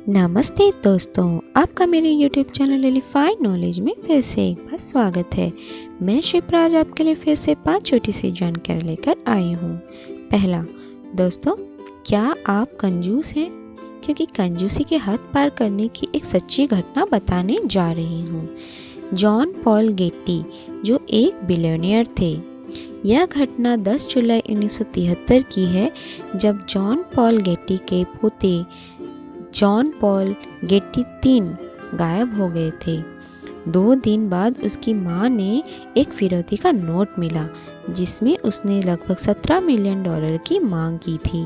नमस्ते दोस्तों, आपका मेरे YouTube चैनल एलिफाइड नॉलेज में फिर से एक बार स्वागत है। मैं शिप्रा आज आपके लिए फिर से 5 छोटी सी जानकारी लेकर आई हूँ। पहला, दोस्तों, क्या आप कंजूस हैं? क्योंकि कंजूसी के हद पार करने की एक सच्ची घटना बताने जा रही हूँ। जॉन पॉल गेटी, जो एक बिलियनियर थे। यह घटना 10 जुलाई 1973 की है, जब जॉन पॉल गेटी के पोते जॉन पॉल गेटी 3 गायब हो गए थे। 2 दिन बाद उसकी मां ने एक फिरौती का नोट मिला, जिसमें उसने लगभग $17 मिलियन की मांग की थी।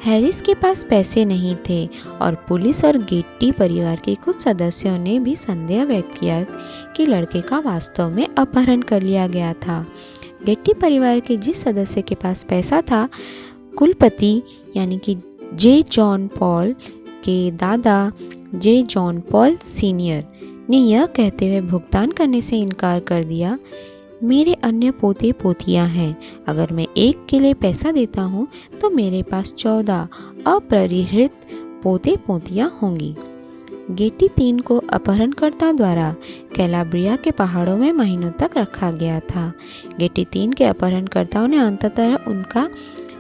हैरिस के पास पैसे नहीं थे और पुलिस और गेटी परिवार के कुछ सदस्यों ने भी संदेह व्यक्त किया कि लड़के का वास्तव में अपहरण कर लिया गया था। गेटी परिवार के जिस सदस्य के पास पैसा था, कुलपति यानी कि जे जॉन पॉल के दादा जे जॉन पॉल सीनियर ने यह कहते हुए भुगतान करने से इनकार कर दिया, मेरे अन्य पोते पोतियां हैं। अगर मैं एक के लिए पैसा देता हूं तो मेरे पास 14 अपरिहृत पोते पोतियां होंगी। गेटी 3 को अपहरणकर्ता द्वारा कैलाब्रिया के पहाड़ों में महीनों तक रखा गया था। गेटी 3 के अपहरणकर्ताओं ने अंततः उनका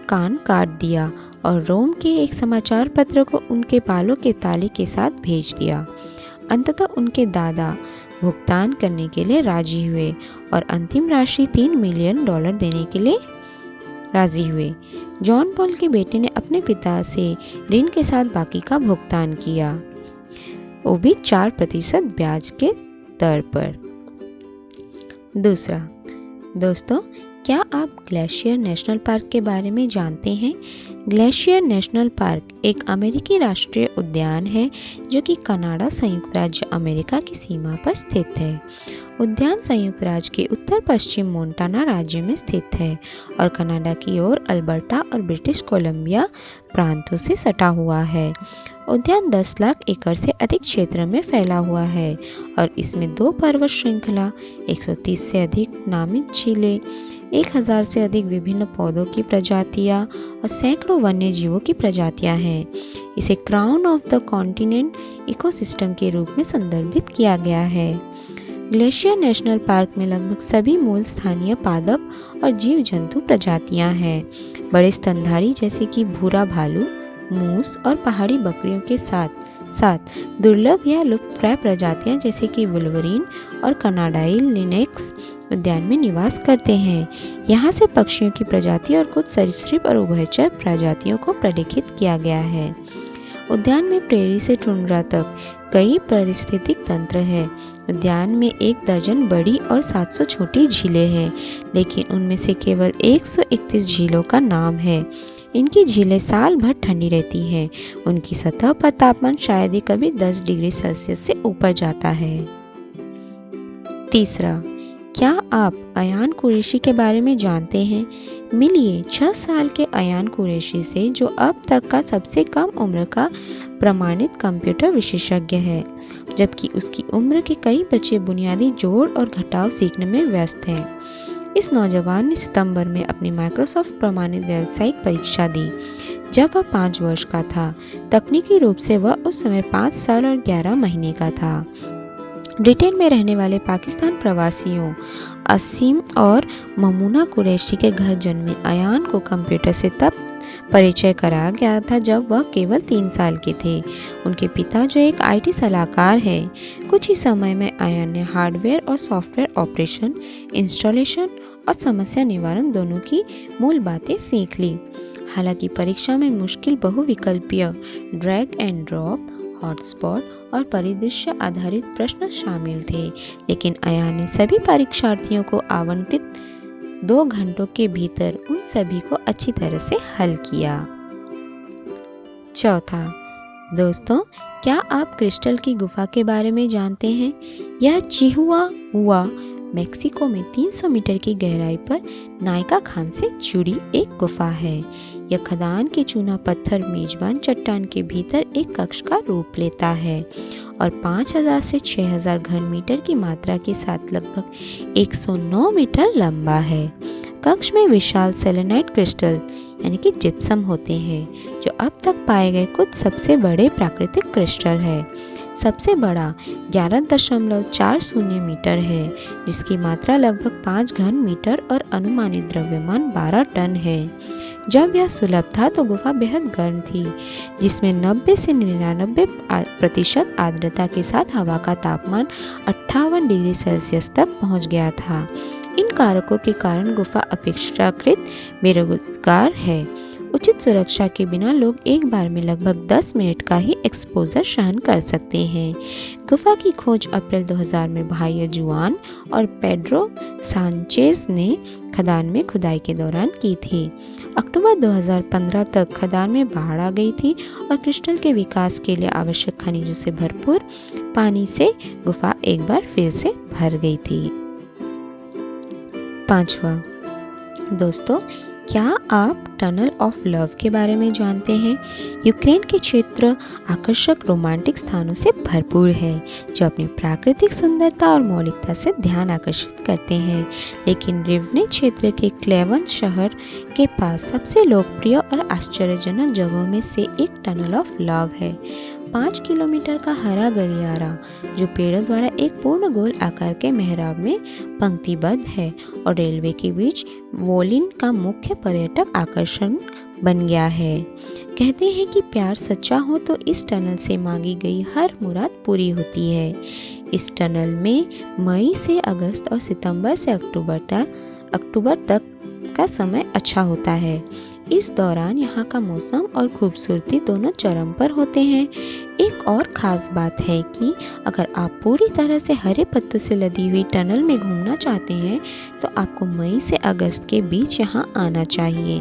कान काट दिया और रोम के एक समाचार पत्र को उनके बालों के ताले के साथ भेज दिया। अंततः उनके दादा भुगतान करने के लिए राजी हुए और अंतिम राशि $3 मिलियन देने के लिए राजी हुए। जॉन पॉल के बेटे ने अपने पिता से ऋण के साथ बाकी का भुगतान किया, वो भी 4% ब्याज के दर पर। दूसरा, दोस्तों, क्या आप ग्लेशियर नेशनल पार्क के बारे में जानते हैं? ग्लेशियर नेशनल पार्क एक अमेरिकी राष्ट्रीय उद्यान है जो कि कनाडा संयुक्त राज्य अमेरिका की सीमा पर स्थित है। उद्यान संयुक्त राज्य के उत्तर पश्चिम मोंटाना राज्य में स्थित है और कनाडा की ओर अल्बर्टा और ब्रिटिश कोलंबिया प्रांतों से सटा हुआ है। उद्यान 10 लाख एकड़ से अधिक क्षेत्र में फैला हुआ है और इसमें 2 पर्वत श्रृंखला, 130 से अधिक नामित झीलें, 1000 से अधिक विभिन्न पौधों की प्रजातियां और सैकड़ों वन्य जीवों की प्रजातियां हैं। इसे crown of the continent ecosystem के रूप में संदर्भित किया गया है। ग्लेशियर नेशनल पार्क में लगभग सभी मूल स्थानीय पादप और जीव जंतु प्रजातियां हैं। बड़े स्तनधारी जैसे कि भूरा भालू, मूस और पहाड़ी बकरियों के साथ साथ दुर्लभ या लुप्तप्राय प्रजातियां जैसे कि वुल्वरीन और कनाडाई लिनेक्स उद्यान में निवास करते हैं। यहाँ से पक्षियों की प्रजाति और कुछ सरीसृप और उभयचर प्रजातियों को प्रलेखित किया गया है। उद्यान में प्रेरी से टुंड्रा तक कई पारिस्थितिक तंत्र है। उद्यान में 1 दर्जन बड़ी और 700 छोटी झीलें हैं, लेकिन उनमें से केवल 131 झीलों का नाम है। इनकी झीलें साल भर ठंडी रहती हैं। उनकी सतह पर तापमान शायद ही कभी 10 डिग्री सेल्सियस से ऊपर जाता है। तीसरा, क्या आप अयान कुरैशी के बारे में जानते हैं? मिलिए 6 साल के अयान कुरैशी से, जो अब तक का सबसे कम उम्र का प्रमाणित कंप्यूटर विशेषज्ञ है, जबकि उसकी उम्र के कई बच्चे बुनियादी जोड़ और घटाव सीखने में व्यस्त हैं। इस नौजवान ने सितंबर में अपनी माइक्रोसॉफ्ट प्रमाणित व्यावसायिक परीक्षा दी जब वह 5 वर्ष का था। तकनीकी रूप से वह उस समय 5 साल और 11 महीने का था। ब्रिटेन में रहने वाले पाकिस्तान प्रवासियों असीम और ममूना कुरैशी के घर जन्मे अयान को कंप्यूटर से तब परिचय कराया गया था जब वह केवल 3 साल के थे। उनके पिता, जो एक IT सलाहकार हैं, कुछ ही समय में अयान ने हार्डवेयर और सॉफ्टवेयर ऑपरेशन, इंस्टॉलेशन और समस्या निवारण दोनों की मूल बातें सीख ली। हालांकि परीक्षा में मुश्किल बहुविकल्पीय ड्रैग एंड ड्रॉप, हॉटस्पॉट और परिदृश्य आधारित प्रश्न शामिल थे, लेकिन अयान ने सभी परीक्षार्थियों को आवंटित 2 घंटों के भीतर उन सभी को अच्छी तरह से हल किया। चौथा, दोस्तों, क्या आप क्रिस्टल की गुफा के बारे में जानते हैं? यह चिहुआहुआ मेक्सिको में 300 मीटर की गहराई पर नायका खान से जुड़ी एक गुफा है। यह खदान के चूना पत्थर मेजबान चट्टान के भीतर एक कक्ष का रूप लेता है और 5000 से 6000 घन मीटर की मात्रा के साथ लगभग 109 मीटर लंबा है। कक्ष में विशाल सेलेनाइट क्रिस्टल यानी कि जिप्सम होते हैं, जो अब तक पाए गए कुछ सबसे बड़े प्राकृतिक क्रिस्टल है। सबसे बड़ा 11.40 मीटर है, जिसकी मात्रा लगभग 5 घन मीटर और अनुमानित द्रव्यमान 12 टन है। जब यह सुलभ था तो गुफा बेहद गर्म थी, जिसमें 90 से 99% आर्द्रता के साथ हवा का तापमान 58 डिग्री सेल्सियस तक पहुंच गया था। इन कारकों के कारण गुफा अपेक्षाकृत बेरोजगार है। उचित सुरक्षा के बिना लोग एक बार में लगभग 10 मिनट का ही एक्सपोजर सहन कर सकते हैं। गुफा की खोज अप्रैल 2000 में भाई जुआन और पेड्रो सांचेज ने खदान में खुदाई के दौरान की थी। अक्टूबर 2015 तक खदान में बाढ़ आ गई थी और क्रिस्टल के विकास के लिए आवश्यक खनिजों से भरपूर पानी से गुफा एक बार फिर से भर गई थी। 5वां, दोस्तों, क्या आप टनल ऑफ लव के बारे में जानते हैं? यूक्रेन के क्षेत्र आकर्षक रोमांटिक स्थानों से भरपूर है, जो अपनी प्राकृतिक सुंदरता और मौलिकता से ध्यान आकर्षित करते हैं। लेकिन रिवने क्षेत्र के क्लेवन शहर के पास सबसे लोकप्रिय और आश्चर्यजनक जगहों में से एक टनल ऑफ लव है। 5 किलोमीटर का हरा गलियारा, जो पेड़ों द्वारा एक पूर्ण गोल आकार के मेहराब में पंक्तिबद्ध है और रेलवे के बीच वोलिन का मुख्य पर्यटक आकर्षण बन गया है। कहते हैं कि प्यार सच्चा हो तो इस टनल से मांगी गई हर मुराद पूरी होती है। इस टनल में मई से अगस्त और सितंबर से अक्टूबर तक का समय अच्छा होता है। इस दौरान यहाँ का मौसम और खूबसूरती दोनों चरम पर होते हैं। एक और ख़ास बात है कि अगर आप पूरी तरह से हरे पत्तों से लदी हुई टनल में घूमना चाहते हैं तो आपको मई से अगस्त के बीच यहाँ आना चाहिए।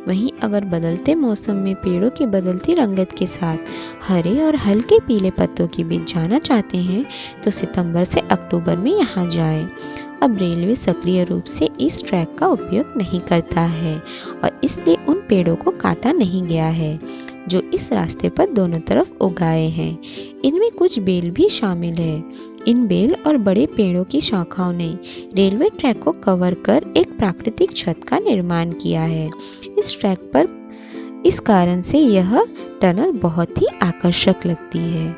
वहीं अगर बदलते मौसम में पेड़ों की बदलती रंगत के साथ हरे और हल्के पीले पत्तों के बीच जाना चाहते हैं तो सितंबर से अक्टूबर में यहाँ जाएं। अब रेलवे सक्रिय रूप से इस ट्रैक का उपयोग नहीं करता है और इसलिए उन पेड़ों को काटा नहीं गया है जो इस रास्ते पर दोनों तरफ उगाए हैं। इनमें कुछ बेल भी शामिल है। इन बेल और बड़े पेड़ों की शाखाओं ने रेलवे ट्रैक को कवर कर एक प्राकृतिक छत का निर्माण किया है। इस ट्रैक पर इस कारण से यह टनल बहुत ही आकर्षक लगती है।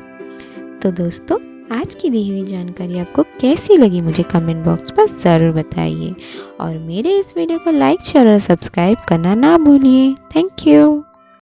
तो दोस्तों, आज की दी हुई जानकारी आपको कैसी लगी मुझे कमेंट बॉक्स पर ज़रूर बताइए और मेरे इस वीडियो को लाइक शेयर और सब्सक्राइब करना ना भूलिए। Thank you.